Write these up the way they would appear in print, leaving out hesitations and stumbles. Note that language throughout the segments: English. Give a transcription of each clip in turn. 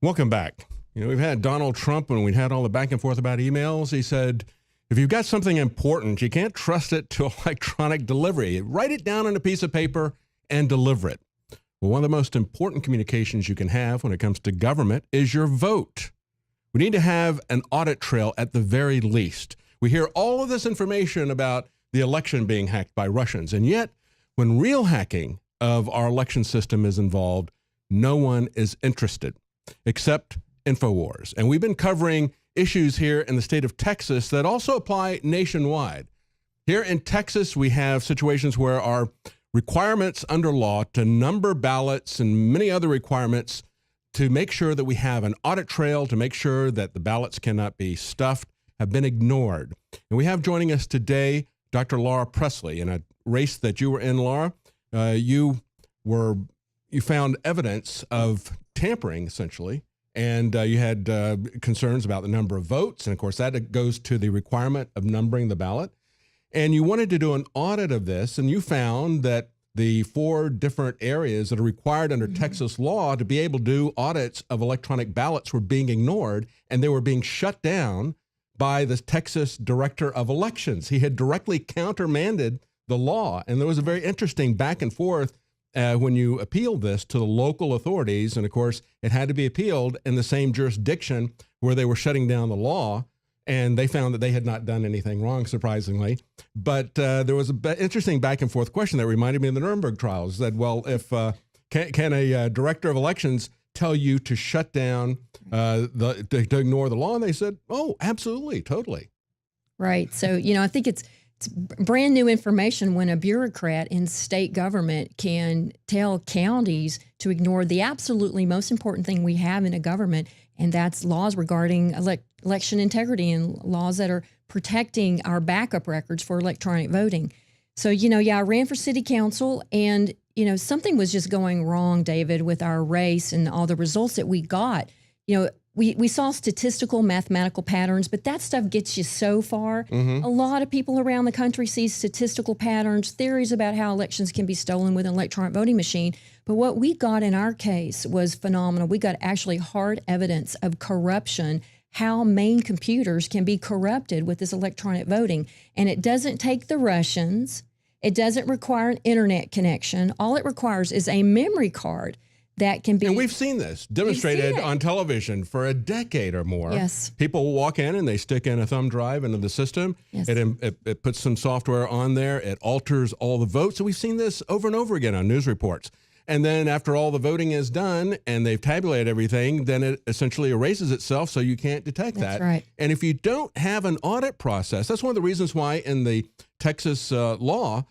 Welcome back. We've had Donald Trump, when we had all the back and forth about emails, he said, if you've got something important, you can't trust it to electronic delivery. Write it down on a piece of paper and deliver it. Well, one of the most important communications you can have when it comes to government is your vote. We need to have an audit trail at the very least. We hear all of this information about the election being hacked by Russians, and yet when real hacking of our election system is involved, no one is interested except InfoWars. And we've been covering issues here in the state of Texas that also apply nationwide. Here in Texas, we have situations where our requirements under law to number ballots and many other requirements to make sure that we have an audit trail, to make sure that the ballots cannot be stuffed, have been ignored. And we have joining us today Dr. Laura Presley. In a race that you were in, Laura, you found evidence of tampering, essentially, and you had concerns about the number of votes, and of course that goes to the requirement of numbering the ballot. And you wanted to do an audit of this, and you found that the 4 different areas that are required under Texas law to be able to do audits of electronic ballots were being ignored, and they were being shut down by the Texas Director of Elections. He had directly countermanded the law, and there was a very interesting back and forth when you appealed this to the local authorities. And of course, it had to be appealed in the same jurisdiction where they were shutting down the law. And they found that they had not done anything wrong, surprisingly. But there was an interesting back and forth question that reminded me of the Nuremberg trials. That, well, if can a director of elections tell you to shut down, to ignore the law? And they said, oh, absolutely, totally. Right. So, I think it's brand new information when a bureaucrat in state government can tell counties to ignore the absolutely most important thing we have in a government, and that's laws regarding election integrity and laws that are protecting our backup records for electronic voting. So, I ran for city council, and, something was just going wrong, David, with our race and all the results that we got. We saw statistical, mathematical patterns, but that stuff gets you so far. A lot of people around the country see statistical patterns, theories about how elections can be stolen with an electronic voting machine. But what we got in our case was phenomenal. We got actually hard evidence of corruption, how main computers can be corrupted with this electronic voting. And it doesn't take the Russians. It doesn't require an internet connection. All it requires is a memory card that can be. And we've seen this demonstrated on television for a decade or more. Yes. People will walk in and they stick in a thumb drive into the system. Yes. It puts some software on there. It alters all the votes. So we've seen this over and over again on news reports. And then after all the voting is done and they've tabulated everything, then it essentially erases itself so you can't detect that. That's right. And if you don't have an audit process, that's one of the reasons why in the Texas law,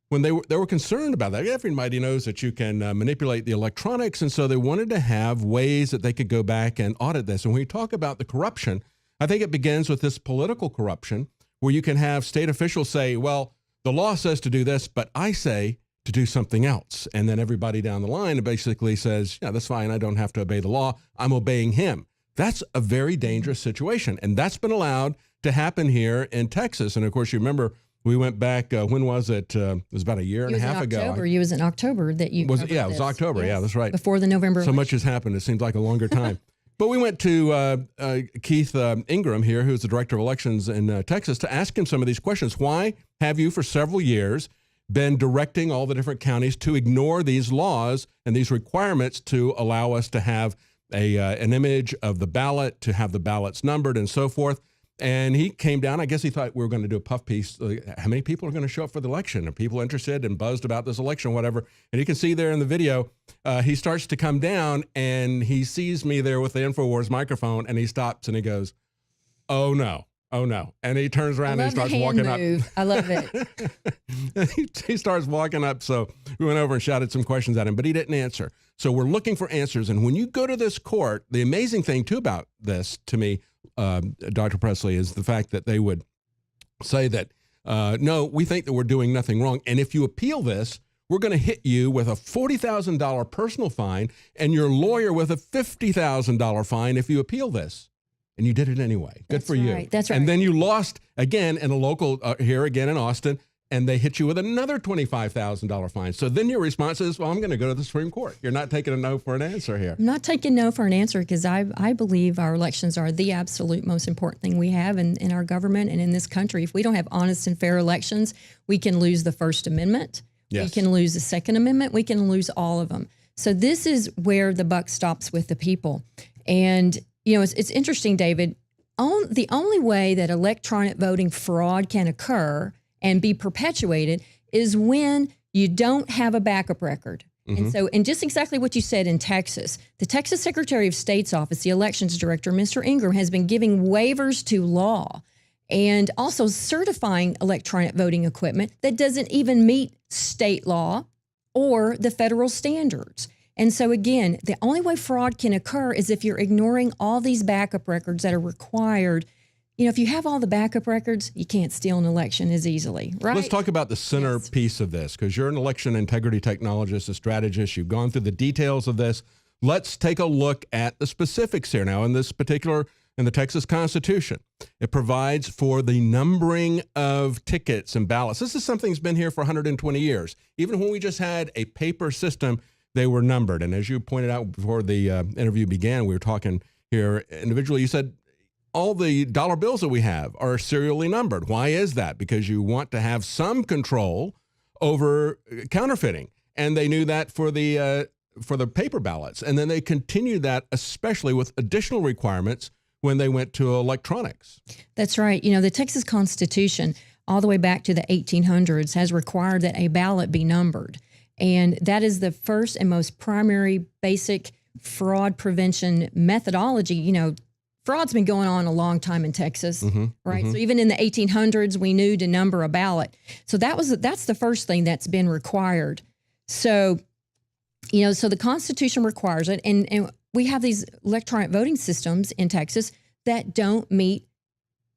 when they were concerned about that, everybody knows that you can manipulate the electronics, and so they wanted to have ways that they could go back and audit this. And when we talk about the corruption, I think it begins with this political corruption, where you can have state officials say, well, the law says to do this, but I say to do something else. And then everybody down the line basically says, yeah, that's fine. I don't have to obey the law. I'm obeying him. That's a very dangerous situation. And that's been allowed to happen here in Texas. And of course, you remember, we went back, when was it? It was about a year and a half ago. It was in October that you was. Yeah, it was October. Yes. Yeah, that's right. Before the November election. So much has happened. It seems like a longer time. But we went to Keith Ingram here, who's the director of elections in Texas, to ask him some of these questions. Why have you, for several years, been directing all the different counties to ignore these laws and these requirements to allow us to have an image of the ballot, to have the ballots numbered and so forth? And he came down. I guess he thought we were going to do a puff piece. How many people are going to show up for the election? Are people interested and buzzed about this election, whatever? And you can see there in the video, he starts to come down and he sees me there with the InfoWars microphone, and he stops and he goes, oh no, oh no. And he turns around and he starts walking up. I love it. He starts walking up. So we went over and shouted some questions at him, but he didn't answer. So we're looking for answers. And when you go to this court, the amazing thing too about this, to me, Dr. Presley, is the fact that they would say that, no, we think that we're doing nothing wrong. And if you appeal this, we're going to hit you with a $40,000 personal fine and your lawyer with a $50,000 fine if you appeal this. And you did it anyway. Good for you. That's right. And then you lost again in a local, here again in Austin, and they hit you with another $25,000 fine. So then your response is, well, I'm going to go to the Supreme Court. You're not taking a no for an answer here. I'm not taking no for an answer because I believe our elections are the absolute most important thing we have in our government and in this country. If we don't have honest and fair elections, we can lose the First Amendment. Yes. We can lose the Second Amendment. We can lose all of them. So this is where the buck stops with the people. And, it's interesting, David. The only way that electronic voting fraud can occur and be perpetuated is when you don't have a backup record. And just exactly what you said in Texas, the Texas Secretary of State's office, the elections director, Mr. Ingram, has been giving waivers to law and also certifying electronic voting equipment that doesn't even meet state law or the federal standards. And so again, the only way fraud can occur is if you're ignoring all these backup records that are required. If you have all the backup records, you can't steal an election as easily, right? Let's talk about the centerpiece of this, because you're an election integrity technologist, a strategist. You've gone through the details of this. Let's take a look at the specifics here now. In this particular, in the Texas Constitution, it provides for the numbering of tickets and ballots. This is something that's been here for 120 years. Even when we just had a paper system, they were numbered. And as you pointed out before the interview began, we were talking here individually, you said, all the dollar bills that we have are serially numbered. Why is that? Because you want to have some control over counterfeiting. And they knew that for the paper ballots. And then they continued that, especially with additional requirements when they went to electronics. That's right. The Texas Constitution, all the way back to the 1800s, has required that a ballot be numbered. And that is the first and most primary basic fraud prevention methodology. Fraud's been going on a long time in Texas, right? So even in the 1800s, we knew to number a ballot. So that's the first thing that's been required. So, so the Constitution requires it. And we have these electronic voting systems in Texas that don't meet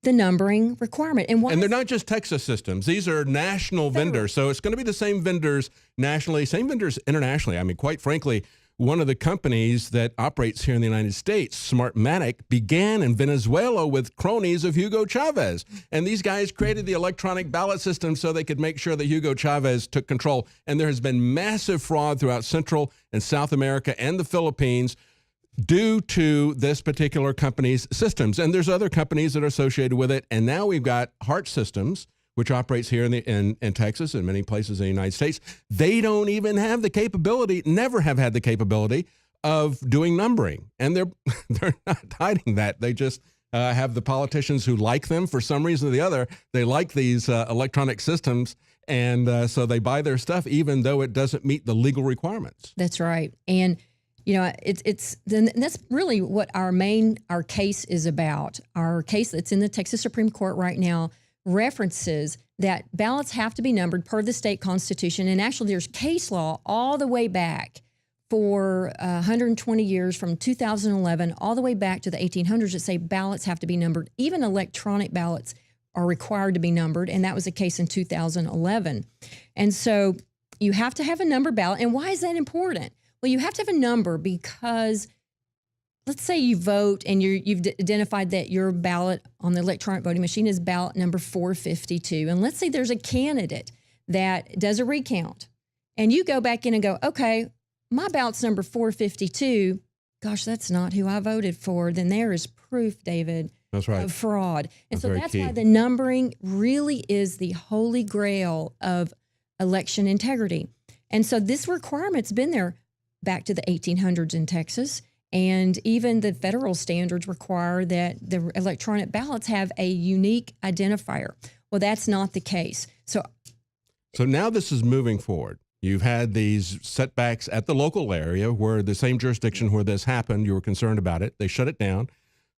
the numbering requirement. And they're not just Texas systems. These are national vendors. So it's going to be the same vendors nationally, same vendors internationally. I mean, quite frankly, one of the companies that operates here in the United States, Smartmatic, began in Venezuela with cronies of Hugo Chavez. And these guys created the electronic ballot system so they could make sure that Hugo Chavez took control. And there has been massive fraud throughout Central and South America and the Philippines due to this particular company's systems. And there's other companies that are associated with it. And now we've got Heart Systems, which operates here in Texas and many places in the United States. They don't even have the capability, never have had the capability of doing numbering. And they're not hiding that. They just have the politicians who like them for some reason or the other. They like these electronic systems. And so they buy their stuff, even though it doesn't meet the legal requirements. That's right. And that's really what our case is about. Our case that's in the Texas Supreme Court right now references that ballots have to be numbered per the state constitution. And actually there's case law all the way back for 120 years, from 2011 all the way back to the 1800s, that say ballots have to be numbered. Even electronic ballots are required to be numbered. And that was the case in 2011. And so you have to have a numbered ballot. And why is that important? Well, you have to have a number because let's say you vote and you've identified that your ballot on the electronic voting machine is ballot number 452. And let's say there's a candidate that does a recount and you go back in and go, okay, my ballot's number 452. Gosh, that's not who I voted for. Then there is proof, David, that's right, of fraud. And so that's key. Why the numbering really is the holy grail of election integrity. And so this requirement's been there back to the 1800s in Texas. And even the federal standards require that the electronic ballots have a unique identifier. Well, that's not the case. So now this is moving forward. You've had these setbacks at the local area where the same jurisdiction where this happened, you were concerned about it. They shut it down,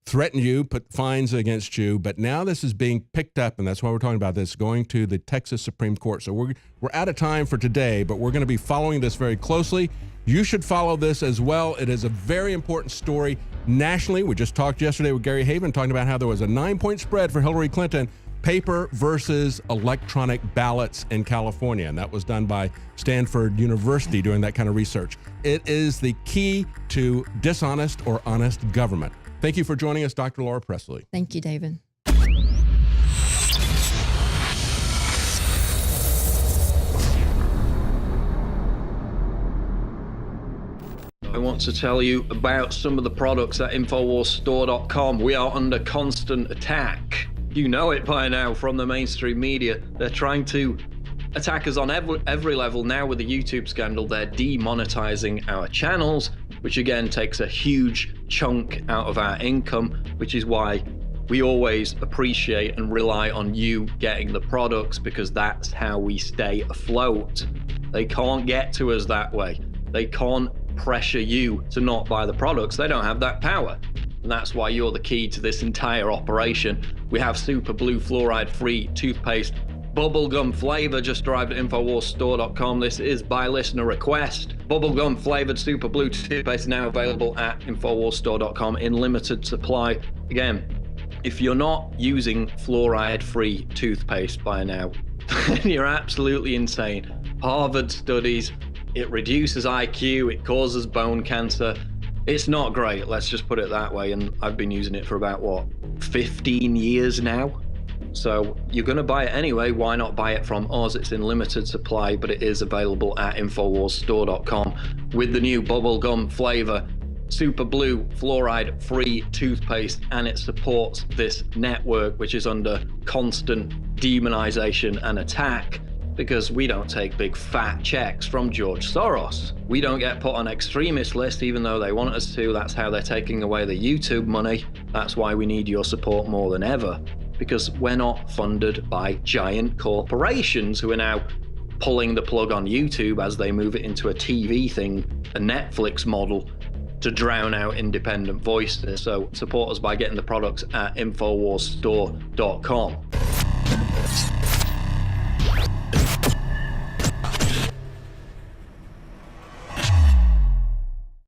threatened you, put fines against you. But now this is being picked up, and that's why we're talking about this, going to the Texas Supreme Court. So we're out of time for today, but we're going to be following this very closely. You should follow this as well. It is a very important story nationally. We just talked yesterday with Gary Haven talking about how there was a 9-point spread for Hillary Clinton, paper versus electronic ballots in California. And that was done by Stanford University doing that kind of research. It is the key to dishonest or honest government. Thank you for joining us, Dr. Laura Presley. Thank you, David. I want to tell you about some of the products at InfoWarsStore.com. We are under constant attack. You know it by now from the mainstream media. They're trying to attack us on every level. Now with the YouTube scandal, they're demonetizing our channels, which again takes a huge chunk out of our income, which is why we always appreciate and rely on you getting the products, because that's how we stay afloat. They can't get to us that way. They can't pressure you to not buy the products. They don't have that power. And that's why you're the key to this entire operation. We have Super Blue fluoride-free toothpaste, bubblegum flavor, just arrived at InfoWarsStore.com. This is by listener request. Bubblegum flavored Super Blue toothpaste now available at InfoWarsStore.com in limited supply. Again, if you're not using fluoride-free toothpaste by now, then you're absolutely insane. Harvard studies, it reduces IQ, it causes bone cancer. It's not great, let's just put it that way. And I've been using it for about, what, 15 years now? So you're going to buy it anyway. Why not buy it from us? It's in limited supply, but it is available at InfoWarsStore.com with the new bubblegum flavor Super Blue fluoride-free toothpaste, and it supports this network, which is under constant demonization and attack, because we don't take big fat checks from George Soros. We don't get put on extremist list even though they want us to. That's how they're taking away the YouTube money. That's why we need your support more than ever, because we're not funded by giant corporations who are now pulling the plug on YouTube as they move it into a TV thing, a Netflix model, to drown out independent voices. So support us by getting the products at InfoWarsStore.com.